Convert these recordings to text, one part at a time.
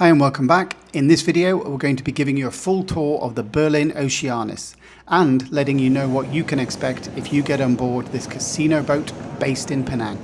Hi and welcome back. In this video we're going to be giving you a full tour of the Berlin Oceanis and letting you know what you can expect if you get on board this casino boat based in Penang.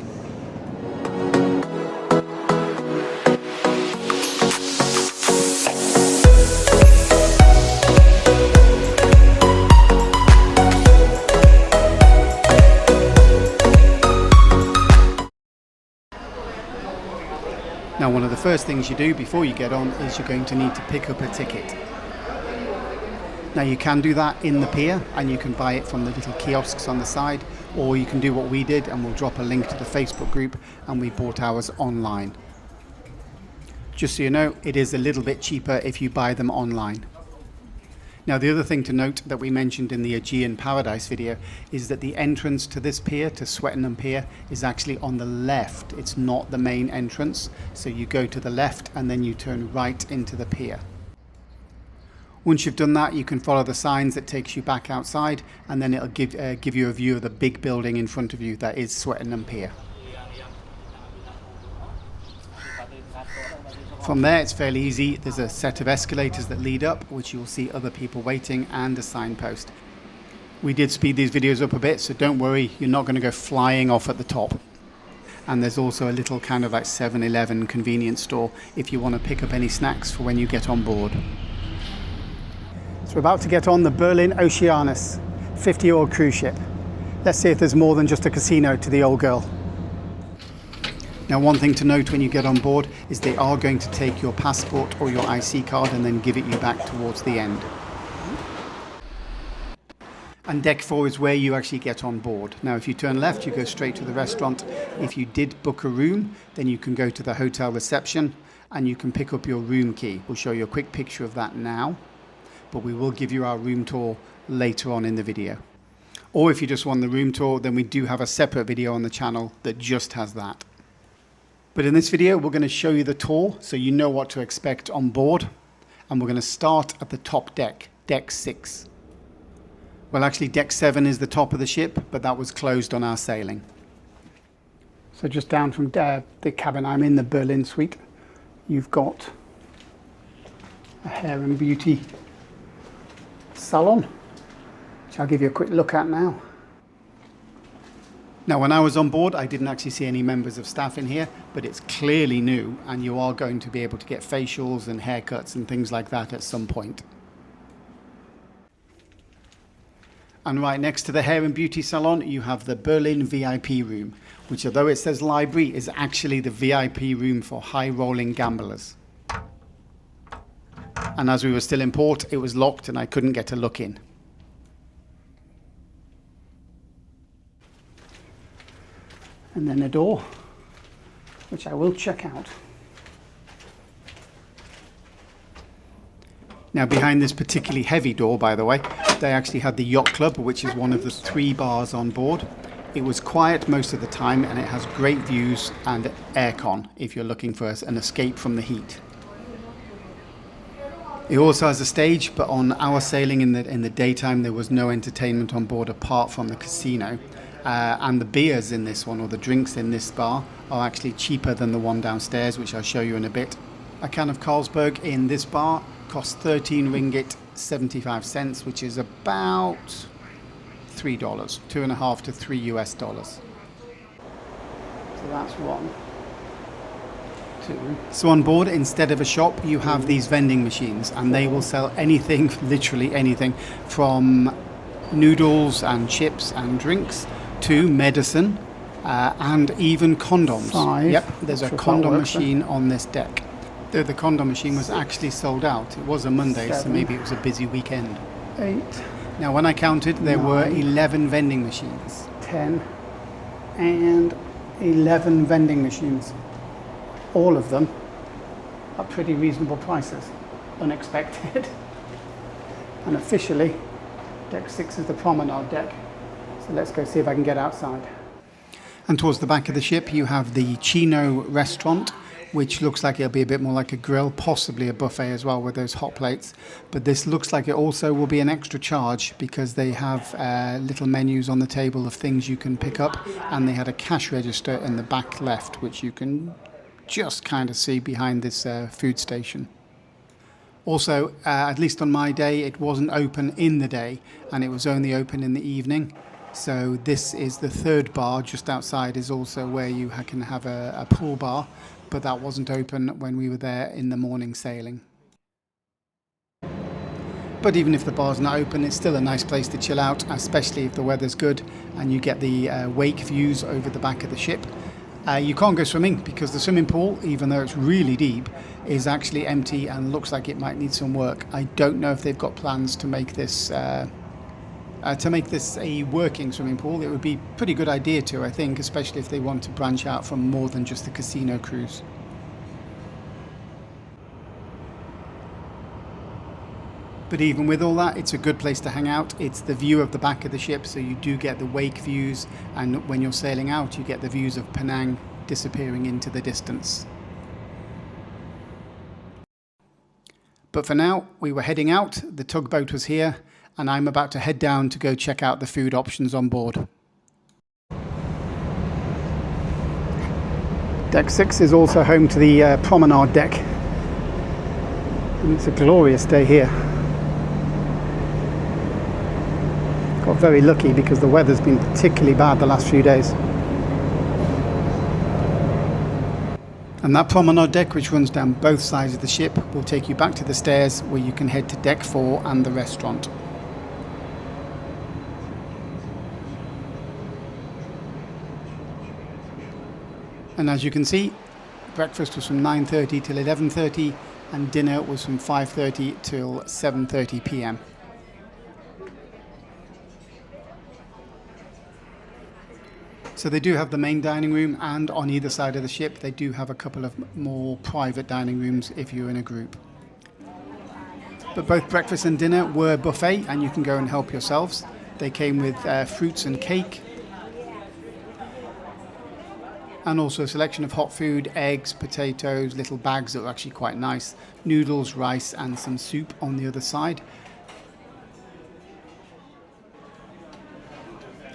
Now, one of the first things you do before you get on is you're going to need to pick up a ticket. Now, you can do that in the pier and you can buy it from the little kiosks on the side, or you can do what we did and we'll drop a link to the Facebook group, and we bought ours online. Just so you know, it is a little bit cheaper if you buy them online. Now, the other thing to note that we mentioned in the Aegean Paradise video is that the entrance to this pier, to Swettenham Pier, is actually on the left. It's not the main entrance. So you go to the left and then you turn right into the pier. Once you've done that, you can follow the signs that takes you back outside, and then it'll give you a view of the big building in front of you that is Swettenham Pier. From there it's fairly easy. There's a set of escalators that lead up, which you'll see other people waiting, and a signpost. We did speed these videos up a bit, so don't worry, you're not going to go flying off at the top. And there's also a little kind of like 7-Eleven convenience store if you want to pick up any snacks for when you get on board. So we're about to get on the Berlin Oceanis, 50-year-old cruise ship. Let's see if there's more than just a casino to the old girl. Now, one thing to note when you get on board is they are going to take your passport or your IC card and then give it you back towards the end. And deck 4 is where you actually get on board. Now, if you turn left, you go straight to the restaurant. If you did book a room, then you can go to the hotel reception and you can pick up your room key. We'll show you a quick picture of that now, but we will give you our room tour later on in the video. Or if you just want the room tour, then we do have a separate video on the channel that just has that. But in this video, we're going to show you the tour so you know what to expect on board. And we're going to start at the top deck, deck 6. Well, actually, deck 7 is the top of the ship, but that was closed on our sailing. So just down from the cabin I'm in, the Berlin suite, you've got a hair and beauty salon, which I'll give you a quick look at now. Now, when I was on board, I didn't actually see any members of staff in here, but it's clearly new, and you are going to be able to get facials and haircuts and things like that at some point. And right next to the hair and beauty salon, you have the Berlin VIP room, which, although it says library, is actually the VIP room for high-rolling gamblers. And as we were still in port, it was locked and I couldn't get a look in. And then a door, which I will check out. Now, behind this particularly heavy door, by the way, they actually had the Yacht Club, which is one of the 3 bars on board. It was quiet most of the time, and it has great views and aircon if you're looking for an escape from the heat. It also has a stage, but on our sailing in the daytime, there was no entertainment on board apart from the casino. And the beers in this one, or the drinks in this bar, are actually cheaper than the one downstairs, which I'll show you in a bit. A can of Carlsberg in this bar costs 13 ringgit 75 cents, which is about $3, $2.50 to $3 US. So that's one. So on board, instead of a shop, you have these vending machines, and they will sell anything, literally anything, from noodles and chips and drinks to medicine and even condoms. 5. Yep, there's a condom machine on this deck. The condom machine was actually sold out. It was a Monday, 7. So maybe it was a busy weekend. 8. Now, when I counted, there 9. were 11 vending machines. 10 and 11 vending machines. All of them at pretty reasonable prices. Unexpected. And officially, deck 6 is the promenade deck. So let's go see if I can get outside. And towards the back of the ship, you have the Chino restaurant, which looks like it'll be a bit more like a grill, possibly a buffet as well with those hot plates. But this looks like it also will be an extra charge because they have little menus on the table of things you can pick up, and they had a cash register in the back left, which you can just kind of see behind this food station. Also, at least on my day, it wasn't open in the day and it was only open in the evening. So this is the third bar just outside, is also where you can have a pool bar, but that wasn't open when we were there in the morning sailing. But even if the bar's not open, it's still a nice place to chill out, especially if the weather's good and you get the wake views over the back of the ship. You can't go swimming because the swimming pool, even though it's really deep, is actually empty and looks like it might need some work. I don't know if they've got plans to make this a working swimming pool. It would be a pretty good idea to, I think, especially if they want to branch out from more than just the casino cruise. But even with all that, it's a good place to hang out. It's the view of the back of the ship, so you do get the wake views, and when you're sailing out, you get the views of Penang disappearing into the distance. But for now, we were heading out, the tugboat was here, and I'm about to head down to go check out the food options on board. Deck 6 is also home to the promenade deck, and it's a glorious day here. Got very lucky because the weather's been particularly bad the last few days. And that promenade deck, which runs down both sides of the ship, will take you back to the stairs where you can head to deck 4 and the restaurant. And as you can see, breakfast was from 9:30 till 11:30 and dinner was from 5:30 till 7:30 p.m. So they do have the main dining room, and on either side of the ship they do have a couple of more private dining rooms if you're in a group. But both breakfast and dinner were buffet and you can go and help yourselves. They came with fruits and cake, and also a selection of hot food, eggs, potatoes, little bags that were actually quite nice, noodles, rice and some soup on the other side.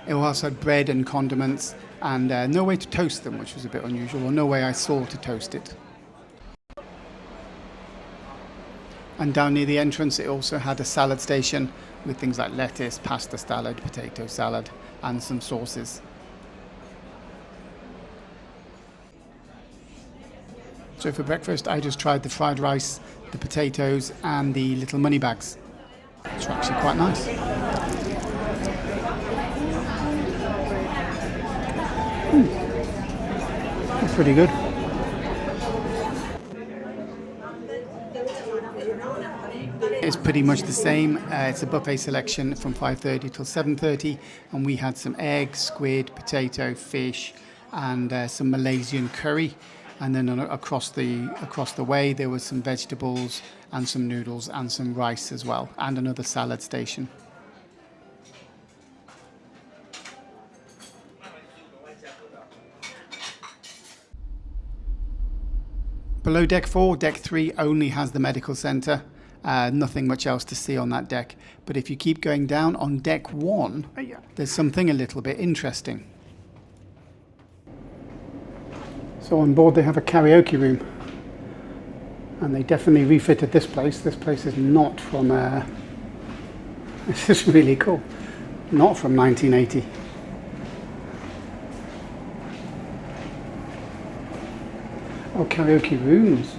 It also had bread and condiments and no way to toast them, which was a bit unusual, or no way I saw to toast it. And down near the entrance it also had a salad station with things like lettuce, pasta salad, potato salad and some sauces. So for breakfast I just tried the fried rice, the potatoes and the little money bags, which were actually quite nice. That's pretty good. It's pretty much the same. It's a buffet selection from 5:30 till 7:30, and we had some eggs, squid, potato, fish, and some Malaysian curry. And then across the way there was some vegetables and some noodles and some rice as well, and another salad station. Below deck 4, deck 3 only has the medical centre. Nothing much else to see on that deck. But if you keep going down on deck 1, there's something a little bit interesting. So on board they have a karaoke room. And they definitely refitted this place. This place is not from... this is really cool. Not from 1980. Oh, Karaoke Rooms.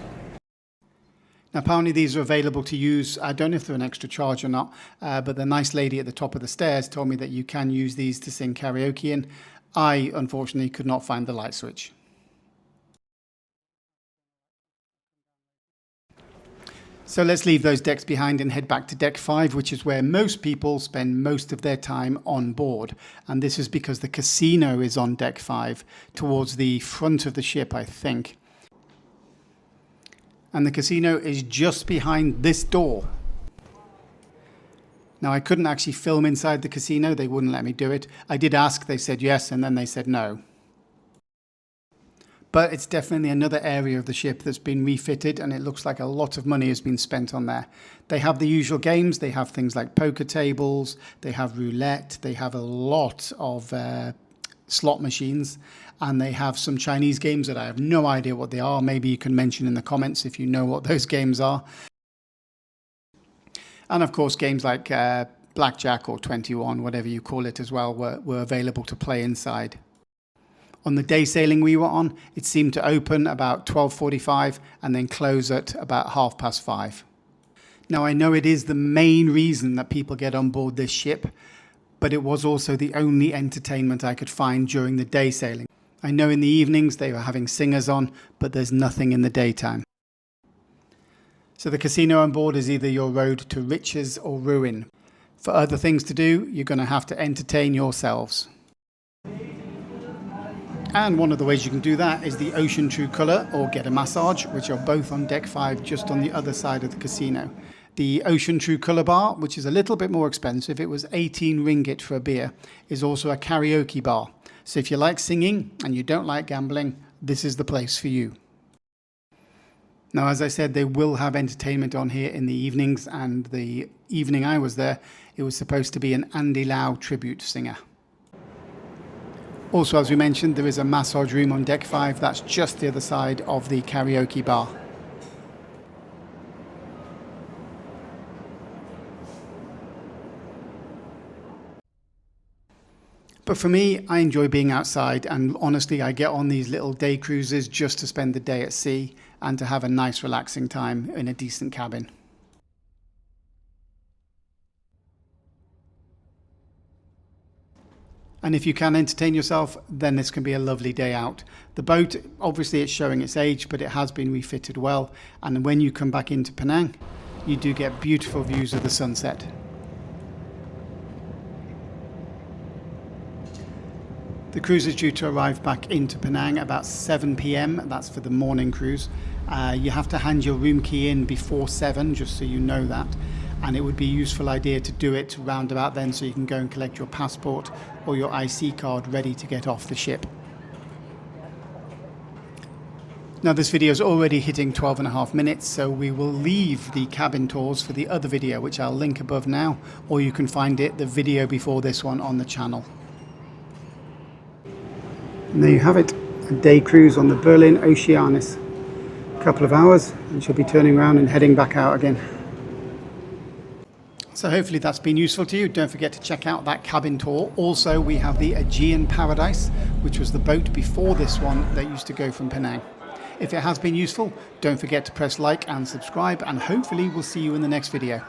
Now apparently these are available to use. I don't know if they're an extra charge or not, but the nice lady at the top of the stairs told me that you can use these to sing karaoke in. I unfortunately could not find the light switch. So let's leave those decks behind and head back to deck 5, which is where most people spend most of their time on board. And this is because the casino is on deck 5, towards the front of the ship, I think. And the casino is just behind this door. Now I couldn't actually film inside the casino, they wouldn't let me do it. I did ask, they said yes, and then they said no. But it's definitely another area of the ship that's been refitted, and it looks like a lot of money has been spent on there. They have the usual games, they have things like poker tables, they have roulette, they have a lot of slot machines, and they have some Chinese games that I have no idea what they are. Maybe you can mention in the comments if you know what those games are. And of course, games like Blackjack or 21, whatever you call it as well, were available to play inside. On the day sailing we were on, it seemed to open about 12:45 and then close at about 5:30. Now, I know it is the main reason that people get on board this ship, but it was also the only entertainment I could find during the day sailing. I know in the evenings they were having singers on, but there's nothing in the daytime. So the casino on board is either your road to riches or ruin. For other things to do, you're going to have to entertain yourselves. And one of the ways you can do that is the Ocean True Colour or get a massage, which are both on deck 5, just on the other side of the casino. The Ocean True Colour bar, which is a little bit more expensive, it was 18 ringgit for a beer, is also a karaoke bar. So if you like singing and you don't like gambling, this is the place for you. Now, as I said, they will have entertainment on here in the evenings, and the evening I was there, it was supposed to be an Andy Lau tribute singer. Also, as we mentioned, there is a massage room on deck 5. That's just the other side of the karaoke bar. But for me, I enjoy being outside, and honestly, I get on these little day cruises just to spend the day at sea and to have a nice relaxing time in a decent cabin. And if you can entertain yourself, then this can be a lovely day out. The boat, obviously it's showing its age, but it has been refitted well. And when you come back into Penang, you do get beautiful views of the sunset. The cruise is due to arrive back into Penang about 7 p.m. That's for the morning cruise. You have to hand your room key in before 7, just so you know that. And it would be a useful idea to do it round about then, so you can go and collect your passport or your IC card ready to get off the ship. Now this video is already hitting 12.5 minutes, so we will leave the cabin tours for the other video, which I'll link above now, or you can find it, the video before this one, on the channel. And there you have it, a day cruise on the Berlin Oceanis. A couple of hours, and she'll be turning around and heading back out again. So hopefully that's been useful to you. Don't forget to check out that cabin tour. Also, we have the Aegean Paradise, which was the boat before this one that used to go from Penang. If it has been useful, don't forget to press like and subscribe, and hopefully we'll see you in the next video.